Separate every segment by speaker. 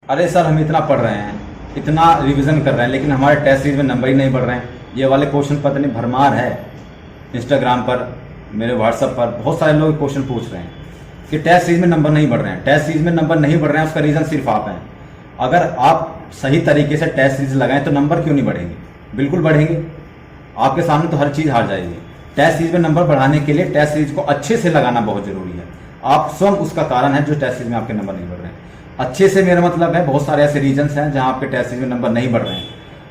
Speaker 1: अरे सर, हम इतना पढ़ रहे हैं, इतना रिवीजन कर रहे हैं, लेकिन हमारे टेस्ट सीरीज में नंबर ही नहीं बढ़ रहे हैं। ये वाले क्वेश्चन पता नहीं भरमार है। इंस्टाग्राम पर, मेरे व्हाट्सएप पर बहुत सारे लोग क्वेश्चन पूछ रहे हैं कि टेस्ट सीरीज में नंबर नहीं बढ़ रहे हैं। टेस्ट सीरीज में नंबर नहीं बढ़ रहे हैं, उसका रीज़न सिर्फ आप हैं। अगर आप सही तरीके से टेस्ट सीरीज लगाएं तो नंबर क्यों नहीं बढ़ेंगे? बिल्कुल बढ़ेंगे। आपके सामने तो हर चीज़ हार जाएगी। टेस्ट सीरीज में नंबर बढ़ाने के लिए टेस्ट सीरीज को अच्छे से लगाना बहुत जरूरी है। आप स्वयं उसका कारण है जो टेस्ट सीरीज में आपके नंबर नहीं बढ़ रहे हैं। अच्छे से मेरा मतलब है, बहुत सारे ऐसे रीजंस हैं जहां आपके टेस्ट सीरीज में नंबर नहीं बढ़ रहे हैं,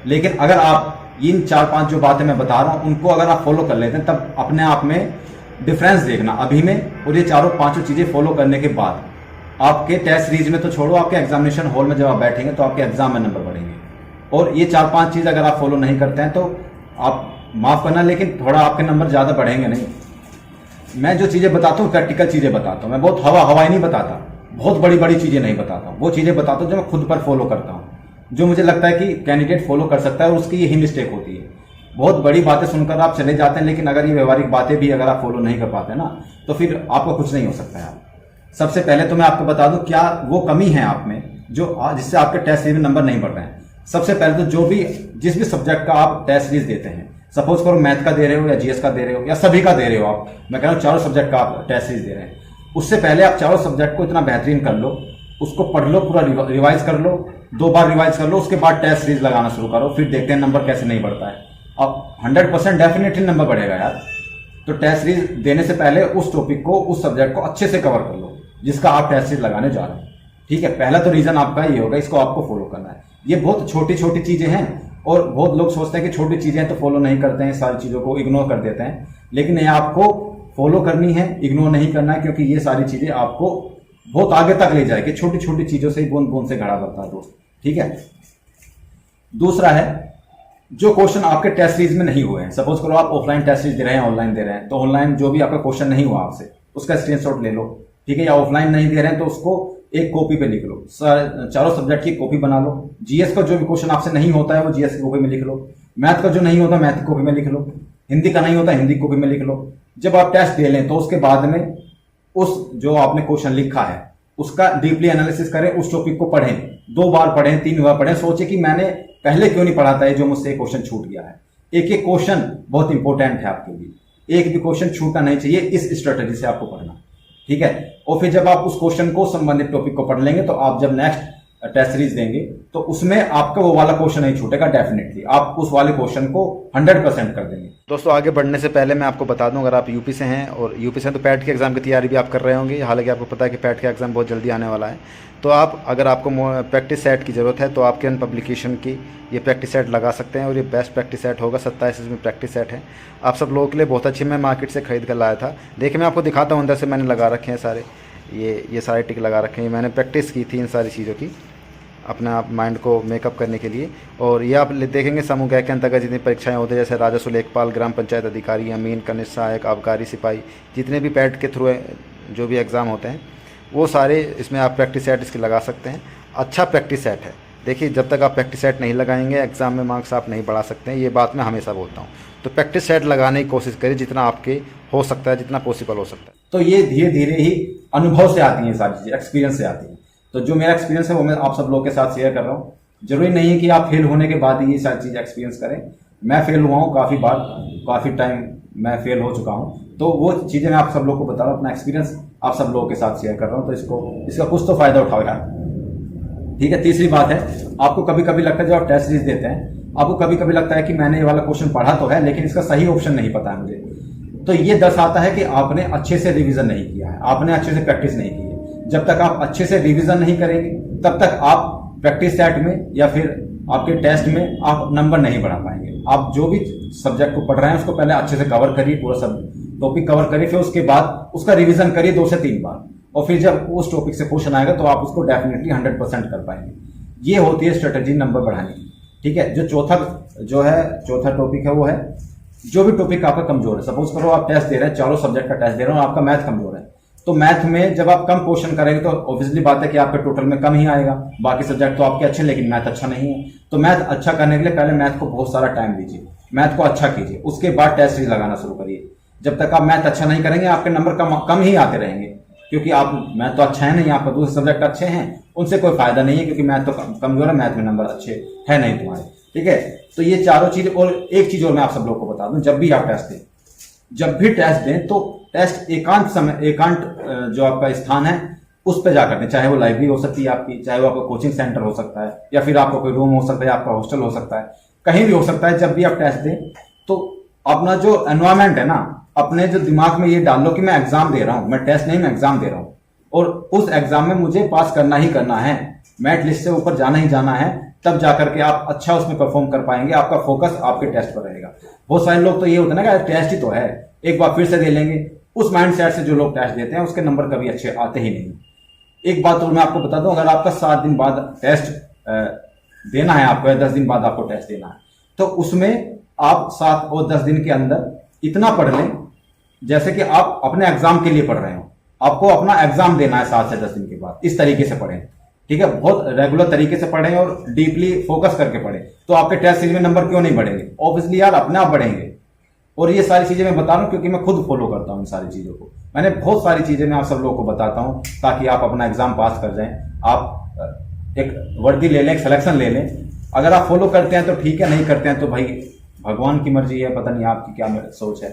Speaker 1: लेकिन अगर आप इन 4-5 जो बातें मैं बता रहा हूं उनको अगर आप फॉलो कर लेते हैं, तब अपने आप में डिफरेंस देखना अभी में और ये 4-5 चीजें फॉलो करने के बाद आपके टेस्ट सीरीज में तो छोड़ो, आपके एग्जामिनेशन हॉल में जब आप बैठेंगे तो आपके एग्जाम में नंबर बढ़ेंगे। और ये 4-5 चीज अगर आप फॉलो नहीं करते हैं तो आप माफ करना, लेकिन थोड़ा आपके नंबर ज्यादा बढ़ेंगे नहीं। मैं जो चीजें बताता हूँ प्रैक्टिकल चीजें बताता हूँ। मैं बहुत हवाई नहीं बताता, बहुत बड़ी बड़ी चीजें नहीं बताता हूँ। वो चीजें बताता हूँ जो मैं खुद पर फॉलो करता हूँ, जो मुझे लगता है कि कैंडिडेट फॉलो कर सकता है और उसकी यही मिस्टेक होती है। बहुत बड़ी बातें सुनकर आप चले जाते हैं, लेकिन अगर ये व्यवहारिक बातें भी अगर आप फॉलो नहीं कर पाते ना, तो फिर आपको कुछ नहीं हो सकता है। सबसे पहले तो मैं आपको बता दूं क्या वो कमी है आप में जो जिससे आपके टेस्ट सीरीज में नंबर नहीं बढ़ रहे हैं। सबसे पहले तो जिस भी सब्जेक्ट का आप टेस्ट सीरीज देते हैं, सपोज करो मैथ का दे रहे हो या जीएस का दे रहे हो या सभी का दे रहे हो, आप मैं कह रहा हूँ चारों सब्जेक्ट का आप टेस्ट सीरीज दे रहे हैं, उससे पहले आप चारों सब्जेक्ट को इतना बेहतरीन कर लो, उसको पढ़ लो, पूरा रिवाइज कर लो, 2 बार रिवाइज कर लो, उसके बाद टेस्ट सीरीज लगाना शुरू करो, फिर देखते हैं नंबर कैसे नहीं बढ़ता है। अब 100% डेफिनेटली नंबर बढ़ेगा यार। तो टेस्ट सीरीज देने से पहले उस टॉपिक को, उस सब्जेक्ट को अच्छे से कवर कर लो जिसका आप टेस्ट सीरीज लगाने जा रहे हैं। ठीक है, पहला तो रीजन आपका ये होगा, इसको आपको फॉलो करना है। ये बहुत छोटी छोटी चीजें हैं और बहुत लोग सोचते हैं कि छोटी चीजें हैं तो फॉलो नहीं करते हैं, सारी चीजों को इग्नोर कर देते हैं, लेकिन ये आपको फॉलो करनी है, इग्नोर नहीं करना है, क्योंकि ये सारी चीजें आपको बहुत आगे तक ले जाएगी। छोटी छोटी चीजों से ही बूंद बूंद से घड़ा भरता है दोस्त। ठीक है, दूसरा है जो क्वेश्चन आपके टेस्ट सीरीज में नहीं हुए हैं, सपोज करो आप ऑफलाइन टेस्ट सीरीज दे रहे हैं, ऑनलाइन दे रहे हैं, तो ऑनलाइन जो भी आपका क्वेश्चन नहीं हुआ आपसे उसका स्क्रीनशॉट ले लो। ठीक है, या ऑफलाइन नहीं दे रहे हैं तो उसको एक कॉपी पे लिख लो, चारों सब्जेक्ट की कॉपी बना लो। जीएस का जो भी क्वेश्चन आपसे नहीं होता है वो जीएस की कॉपी में लिख लो, मैथ का जो नहीं होता मैथ की कॉपी में लिख लो, हिंदी का नहीं होता हिंदी की कॉपी में लिख लो। जब आप टेस्ट दे लें तो उसके बाद में उस जो आपने क्वेश्चन लिखा है उसका डीपली एनालिसिस करें, उस टॉपिक को पढ़ें, 2 बार पढ़ें, 3 बार पढ़ें, सोचे कि मैंने पहले क्यों नहीं पढ़ा था, जो मुझसे क्वेश्चन छूट गया है। एक एक क्वेश्चन बहुत इंपॉर्टेंट है आपके लिए, एक भी क्वेश्चन छूटना नहीं चाहिए, इस स्ट्रेटेजी से आपको पढ़ना। ठीक है, और फिर जब आप उस क्वेश्चन को, संबंधित टॉपिक को पढ़ लेंगे तो आप जब नेक्स्ट टेस्ट सीरीज देंगे तो उसमें आपका वो वाला क्वेश्चन नहीं छूटेगा, डेफिनेटली आप उस वाले क्वेश्चन को 100% कर देंगे। दोस्तों, आगे बढ़ने से पहले मैं आपको बता दूं, अगर आप यूपी से हैं और यूपी से हैं तो पैट के एग्जाम की तैयारी भी आप कर रहे होंगे, हालांकि आपको पता है कि पैट का एग्जाम बहुत जल्दी आने वाला है, तो आप अगर आपको प्रैक्टिस सेट की ज़रूरत है तो आप किरण पब्लिकेशन की ये प्रैक्टिस सेट लगा सकते हैं और ये बेस्ट प्रैक्टिस सेट होगा। 27 इसमें प्रैक्टिस सेट है, आप सब लोगों के लिए बहुत अच्छी। मैं मार्केट से खरीद कर लाया था। देखिए मैं आपको दिखाता हूँ, अंदर से मैंने लगा रखे हैं सारे, ये सारे टिक लगा रखे हैं। मैंने प्रैक्टिस की थी इन सारी चीज़ों की, अपना आप माइंड को मेकअप करने के लिए। और ये आप देखेंगे समूह के अंतर्गत जितनी परीक्षाएं होती है, जैसे राजस्व लेखपाल, ग्राम पंचायत अधिकारी, अमीन, कनिष्ठ सहायक, आबकारी सिपाही, जितने भी पैट के थ्रू जो भी एग्ज़ाम होते हैं वो सारे इसमें आप प्रैक्टिस सेट इसकी लगा सकते हैं। अच्छा प्रैक्टिस सेट है। देखिए जब तक आप प्रैक्टिस सेट नहीं लगाएंगे एग्ज़ाम में मार्क्स आप नहीं बढ़ा सकते हैं, ये बात मैं हमेशा बोलता हूँ। तो प्रैक्टिस सेट लगाने की कोशिश करिए जितना आपके हो सकता है, जितना पॉसिबल हो सकता है। तो ये धीरे धीरे ही अनुभव से आती हैं सारी चीज़ें, एक्सपीरियंस से आती हैं। तो जो मेरा एक्सपीरियंस है वो मैं आप सब लोगों के साथ शेयर कर रहा हूँ। जरूरी नहीं है कि आप फेल होने के बाद ही ये सारी चीज़ एक्सपीरियंस करें। मैं फेल हुआ हूँ काफ़ी बार, काफ़ी टाइम मैं फेल हो चुका हूँ, तो वो चीज़ें मैं आप सब लोगों को बता रहा हूँ, अपना एक्सपीरियंस आप सब लोगों के साथ शेयर कर रहा हूँ। तो इसका कुछ तो फायदा उठाओ यार। ठीक है, तीसरी बात है, आपको कभी कभी लगता है जब आप टेस्ट सीरीज देते हैं, आपको कभी कभी लगता है कि मैंने ये वाला क्वेश्चन पढ़ा तो है लेकिन इसका सही ऑप्शन नहीं पता है मुझे। तो ये दर्शाता है कि आपने अच्छे से रिवीजन नहीं किया है, आपने अच्छे से प्रैक्टिस नहीं की है। जब तक आप अच्छे से रिवीजन नहीं करेंगे तब तक आप प्रैक्टिस सेट में या फिर आपके टेस्ट में आप नंबर नहीं बढ़ा पाएंगे। आप जो भी सब्जेक्ट को पढ़ रहे हैं उसको पहले अच्छे से कवर करिए, पूरा सब टॉपिक कवर करिए, फिर उसके बाद उसका रिवीजन करिए 2 से 3 बार, और फिर जब उस टॉपिक से क्वेश्चन आएगा तो आप उसको डेफिनेटली 100% कर पाएंगे। ये होती है स्ट्रेटेजी नंबर बढ़ाने की। ठीक है, जो चौथा टॉपिक है वो है जो भी टॉपिक आपका कमजोर है। सपोज करो आप टेस्ट दे रहे हैं, चारों सब्जेक्ट का टेस्ट दे रहे हो, आपका मैथ कमजोर है, तो मैथ में जब आप कम क्वेश्चन करेंगे तो ऑब्वियसली बात है कि आपके टोटल में कम ही आएगा। बाकी सब्जेक्ट तो आपके अच्छे लेकिन मैथ अच्छा नहीं है। तो मैथ अच्छा करने के लिए पहले मैथ को बहुत सारा टाइम दीजिए, मैथ को अच्छा कीजिए, उसके बाद टेस्ट सीरीज लगाना शुरू करिए। जब तक आप मैथ अच्छा नहीं करेंगे आपके नंबर कम ही आते रहेंगे, क्योंकि आप मैथ तो अच्छा है नहीं, आपका दूसरे सब्जेक्ट अच्छे हैं उनसे कोई फायदा नहीं है, क्योंकि मैथ तो कमजोर है, मैथ में नंबर अच्छे है नहीं तुम्हारे। ठीक है, तो ये चारों चीजें। और एक चीज और मैं आप सब लोग को बता दूं, जब भी आप टेस्ट दें, जब भी टेस्ट दें तो टेस्ट एकांत जो आपका स्थान है उस पर जाकर दें। चाहे वो लाइब्रेरी हो सकती है आपकी, चाहे वो आपका कोचिंग सेंटर हो सकता है, या फिर आपका कोई रूम हो सकता है, आपका हॉस्टल हो सकता है, कहीं भी हो सकता है। जब भी आप टेस्ट दें तो अपना जो एनवायरमेंट है ना, अपने जो दिमाग में ये डाल लो कि मैं एग्जाम दे रहा हूं, मैं टेस्ट नहीं, मैं एग्जाम दे रहा हूं, और उस एग्जाम में मुझे पास करना ही करना है, मेरिट लिस्ट से ऊपर जाना ही जाना है। तब जाकर के आप अच्छा उसमें परफॉर्म कर पाएंगे, आपका फोकस आपके टेस्ट पर रहेगा। बहुत सारे लोग तो ये होता है ना कि टेस्ट ही तो है, एक बार फिर से दे लेंगे। उस माइंडसेट से जो लोग टेस्ट देते हैं उसके नंबर कभी अच्छे आते ही नहीं। एक बात और मैं आपको बता दूं, अगर आपका 7 दिन बाद टेस्ट देना है आपको, या 10 दिन बाद आपको टेस्ट देना है, तो उसमें आप 7 और 10 दिन के अंदर इतना पढ़ लें जैसे कि आप अपने एग्जाम के लिए पढ़ रहे हो। आपको अपना एग्जाम देना है 7 से 10 दिन के बाद, इस तरीके से पढ़ें। ठीक है, बहुत रेगुलर तरीके से पढ़ें और डीपली फोकस करके पढ़ें, तो आपके टेस्ट सीरीज में नंबर क्यों नहीं बढ़ेंगे? ऑब्वियसली यार, अपने आप बढ़ेंगे। और ये सारी चीजें मैं बता रहा हूं क्योंकि मैं खुद फॉलो करता हूं इन सारी चीजों को। मैंने बहुत सारी चीजें मैं आप सब लोगों को बताता हूं ताकि आप अपना एग्जाम पास कर जाएं। आप एक वर्दी ले लें, एक सिलेक्शन ले लें। अगर आप फॉलो करते हैं तो ठीक है, नहीं करते हैं तो भाई भगवान की मर्जी है, पता नहीं आपकी क्या सोच है।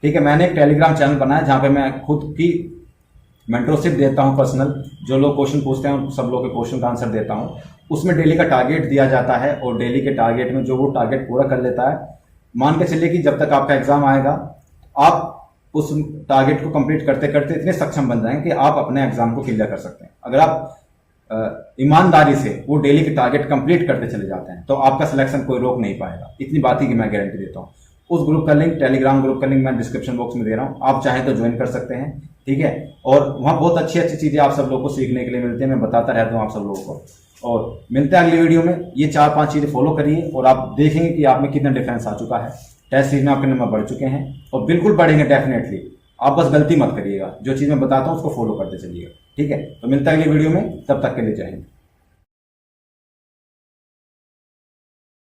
Speaker 1: ठीक है, मैंने एक टेलीग्राम चैनल बनाया जहां पे मैं खुद की मेंटरशिप देता हूं पर्सनल। जो लोग क्वेश्चन पूछते हैं उन सब लोग के क्वेश्चन का आंसर देता हूं। उसमें डेली का टारगेट दिया जाता है, और डेली के टारगेट में जो वो टारगेट पूरा कर लेता है, मान के चलिए कि जब तक आपका एग्जाम आएगा आप उस टारगेट को कंप्लीट करते करते इतने सक्षम बन जाएंगे कि आप अपने एग्जाम को क्लियर कर सकते हैं। अगर आप ईमानदारी से वो डेली के टारगेट कंप्लीट करते चले जाते हैं तो आपका सिलेक्शन कोई रोक नहीं पाएगा। इतनी बात ही की मैं गारंटी देता हूँ। उस ग्रुप का लिंक, टेलीग्राम ग्रुप का लिंक मैं डिस्क्रिप्शन बॉक्स में दे रहा हूँ, आप चाहें तो ज्वाइन कर सकते हैं। ठीक है, और वहाँ बहुत अच्छी अच्छी चीजें आप सब लोग को सीखने के लिए मिलती है, मैं बताता रहता हूँ आप सब लोगों को। और मिलते हैं अगली वीडियो में। ये 4-5 चीजें फॉलो करिए और आप देखेंगे कि आप में कितना डिफरेंस आ चुका है। टेस्ट सीरीज में आपके नंबर बढ़ चुके हैं और बिल्कुल बढ़ेंगे डेफिनेटली। आप बस गलती मत करिएगा, जो चीज मैं बताता हूँ उसको फॉलो करते चलिएगा। ठीक है, तो मिलता है अगली वीडियो में, तब तक के लिए जय हिंद।